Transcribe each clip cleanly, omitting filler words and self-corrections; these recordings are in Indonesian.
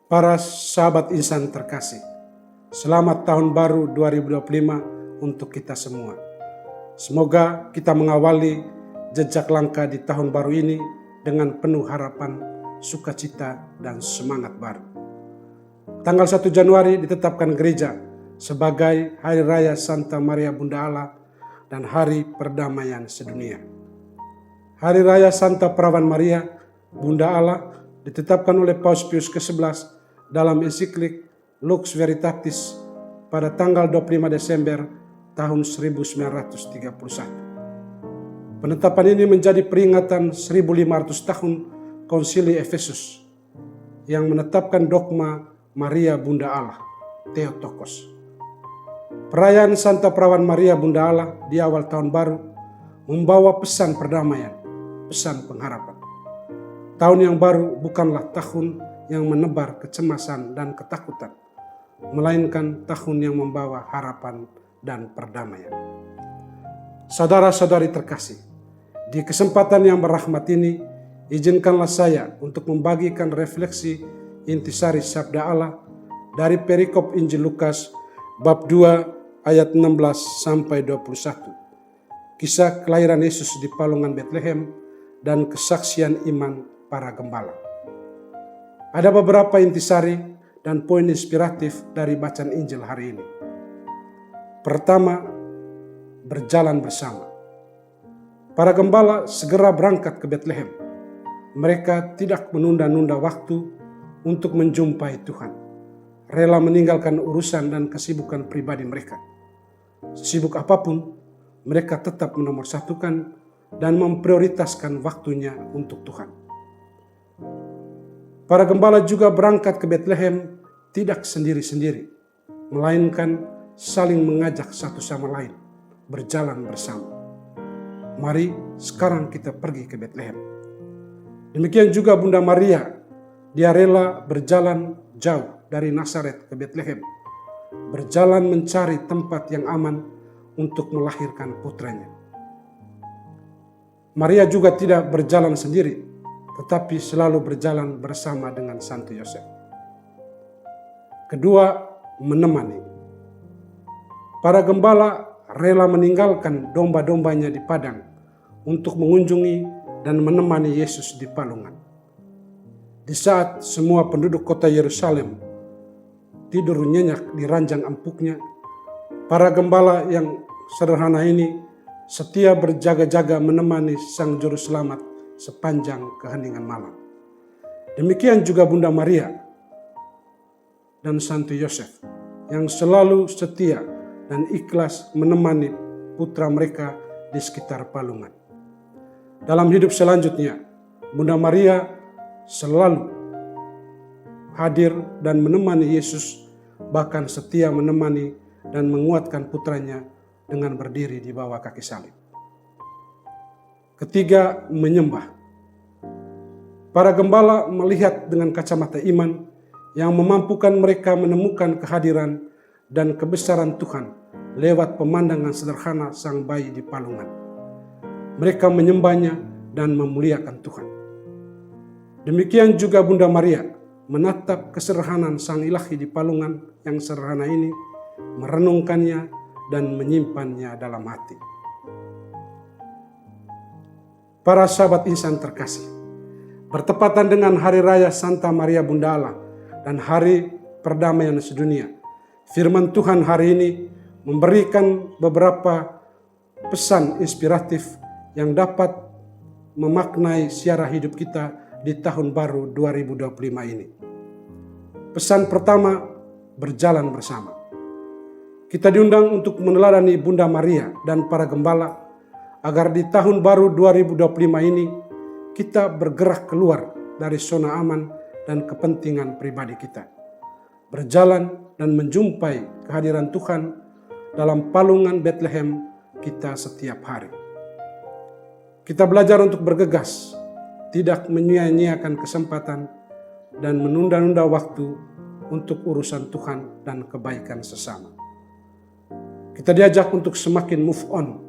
Para sahabat insan terkasih, selamat tahun baru 2025 untuk kita semua. Semoga kita mengawali jejak langkah di tahun baru ini dengan penuh harapan, sukacita, dan semangat baru. Tanggal 1 Januari ditetapkan gereja sebagai Hari Raya Santa Maria Bunda Allah dan Hari Perdamaian Sedunia. Hari Raya Santa Perawan Maria Bunda Allah ditetapkan oleh Paus Pius ke-11 dalam ensiklik Lux Veritatis pada tanggal 25 Desember tahun 1931. Penetapan ini menjadi peringatan 1500 tahun Konsili Efesus yang menetapkan dogma Maria Bunda Allah, Theotokos. Perayaan Santa Perawan Maria Bunda Allah di awal tahun baru membawa pesan perdamaian, pesan pengharapan. Tahun yang baru bukanlah tahun yang menebar kecemasan dan ketakutan, melainkan tahun yang membawa harapan dan perdamaian. Saudara-saudari terkasih, di kesempatan yang berrahmat ini, izinkanlah saya untuk membagikan refleksi intisari sabda Allah dari perikop Injil Lukas bab 2 ayat 16 sampai 21. Kisah kelahiran Yesus di Palungan Betlehem dan kesaksian iman para gembala. Ada beberapa intisari dan poin inspiratif dari bacaan Injil hari ini. Pertama, berjalan bersama. Para gembala segera berangkat ke Betlehem. Mereka tidak menunda-nunda waktu untuk menjumpai Tuhan. Rela meninggalkan urusan dan kesibukan pribadi mereka. Sibuk apapun, mereka tetap menomorsatukan dan memprioritaskan waktunya untuk Tuhan. Para gembala juga berangkat ke Betlehem tidak sendiri-sendiri, melainkan saling mengajak satu sama lain, berjalan bersama. Mari sekarang kita pergi ke Betlehem. Demikian juga Bunda Maria, dia rela berjalan jauh dari Nazaret ke Betlehem, berjalan mencari tempat yang aman untuk melahirkan putranya. Maria juga tidak berjalan sendiri, tetapi selalu berjalan bersama dengan Santo Yosef. Kedua, menemani. Para gembala rela meninggalkan domba-dombanya di padang untuk mengunjungi dan menemani Yesus di palungan. Di saat semua penduduk kota Yerusalem tidur nyenyak di ranjang empuknya, para gembala yang sederhana ini setia berjaga-jaga menemani Sang Juru Selamat sepanjang keheningan malam. Demikian juga Bunda Maria dan Santo Yosef yang selalu setia dan ikhlas menemani putra mereka di sekitar palungan. Dalam hidup selanjutnya, Bunda Maria selalu hadir dan menemani Yesus, bahkan setia menemani dan menguatkan putranya dengan berdiri di bawah kaki salib. Ketiga, menyembah. Para gembala melihat dengan kacamata iman yang memampukan mereka menemukan kehadiran dan kebesaran Tuhan lewat pemandangan sederhana sang bayi di palungan. Mereka menyembahnya dan memuliakan Tuhan. Demikian juga Bunda Maria menatap kesederhanaan sang ilahi di palungan yang sederhana ini, merenungkannya dan menyimpannya dalam hati. Para sahabat insan terkasih, bertepatan dengan Hari Raya Santa Maria Bunda Allah dan Hari Perdamaian Sedunia, firman Tuhan hari ini memberikan beberapa pesan inspiratif yang dapat memaknai siara hidup kita di tahun baru 2025 ini. Pesan pertama, berjalan bersama. Kita diundang untuk meneladani Bunda Maria dan para gembala agar di tahun baru 2025 ini kita bergerak keluar dari zona aman dan kepentingan pribadi kita. Berjalan dan menjumpai kehadiran Tuhan dalam palungan Betlehem kita setiap hari. Kita belajar untuk bergegas, tidak menyia-nyiakan kesempatan dan menunda-nunda waktu untuk urusan Tuhan dan kebaikan sesama. Kita diajak untuk semakin move on,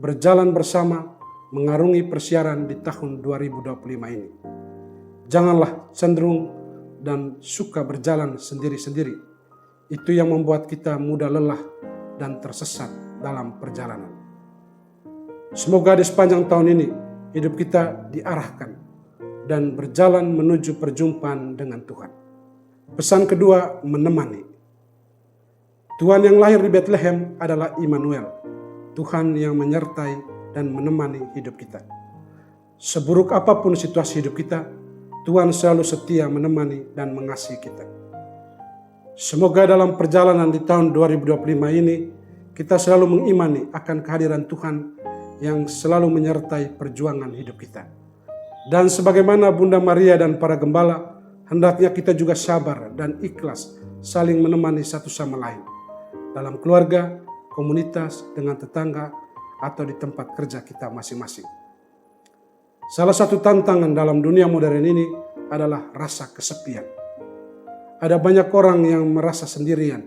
berjalan bersama, mengarungi persiaran di tahun 2025 ini. Janganlah cenderung dan suka berjalan sendiri-sendiri. Itu yang membuat kita mudah lelah dan tersesat dalam perjalanan. Semoga di sepanjang tahun ini hidup kita diarahkan dan berjalan menuju perjumpaan dengan Tuhan. Pesan kedua, menemani. Tuhan yang lahir di Bethlehem adalah Immanuel, Tuhan yang menyertai dan menemani hidup kita. Seburuk apapun situasi hidup kita, Tuhan selalu setia menemani dan mengasihi kita. Semoga dalam perjalanan di tahun 2025 ini, kita selalu mengimani akan kehadiran Tuhan yang selalu menyertai perjuangan hidup kita. Dan sebagaimana Bunda Maria dan para gembala, hendaknya kita juga sabar dan ikhlas saling menemani satu sama lain. Dalam keluarga, komunitas, dengan tetangga, atau di tempat kerja kita masing-masing. Salah satu tantangan dalam dunia modern ini adalah rasa kesepian. Ada banyak orang yang merasa sendirian,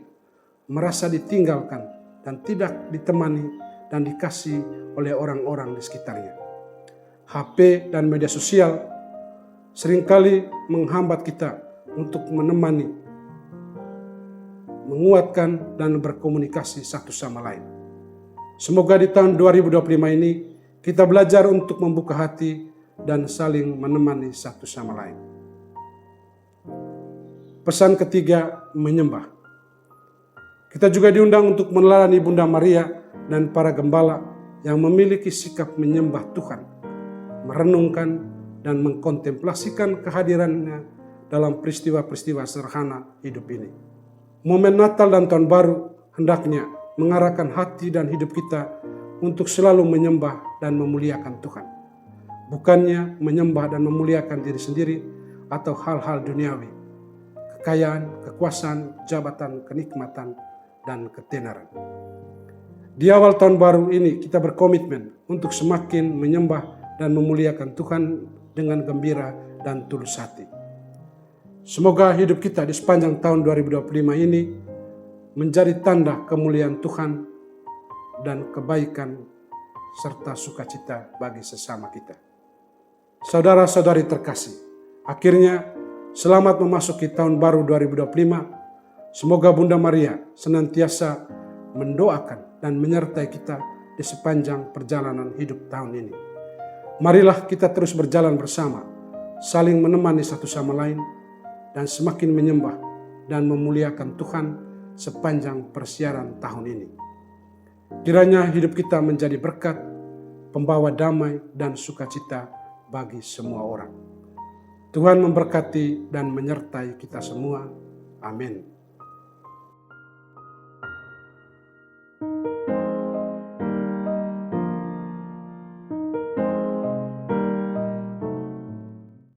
merasa ditinggalkan, dan tidak ditemani dan dikasih oleh orang-orang di sekitarnya. HP dan media sosial seringkali menghambat kita untuk menemani, menguatkan, dan berkomunikasi satu sama lain. Semoga di tahun 2025 ini kita belajar untuk membuka hati dan saling menemani satu sama lain. Pesan ketiga, menyembah. Kita juga diundang untuk meneladani Bunda Maria dan para gembala yang memiliki sikap menyembah Tuhan, merenungkan dan mengkontemplasikan kehadirannya dalam peristiwa-peristiwa sederhana hidup ini. Momen Natal dan Tahun Baru hendaknya mengarahkan hati dan hidup kita untuk selalu menyembah dan memuliakan Tuhan. Bukannya menyembah dan memuliakan diri sendiri atau hal-hal duniawi, kekayaan, kekuasaan, jabatan, kenikmatan, dan ketenaran. Di awal tahun baru ini kita berkomitmen untuk semakin menyembah dan memuliakan Tuhan dengan gembira dan tulus hati. Semoga hidup kita di sepanjang tahun 2025 ini menjadi tanda kemuliaan Tuhan dan kebaikan serta sukacita bagi sesama kita. Saudara-saudari terkasih, akhirnya selamat memasuki tahun baru 2025. Semoga Bunda Maria senantiasa mendoakan dan menyertai kita di sepanjang perjalanan hidup tahun ini. Marilah kita terus berjalan bersama, saling menemani satu sama lain, dan semakin menyembah dan memuliakan Tuhan sepanjang persiaran tahun ini. Kiranya hidup kita menjadi berkat, pembawa damai dan sukacita bagi semua orang. Tuhan memberkati dan menyertai kita semua. Amin.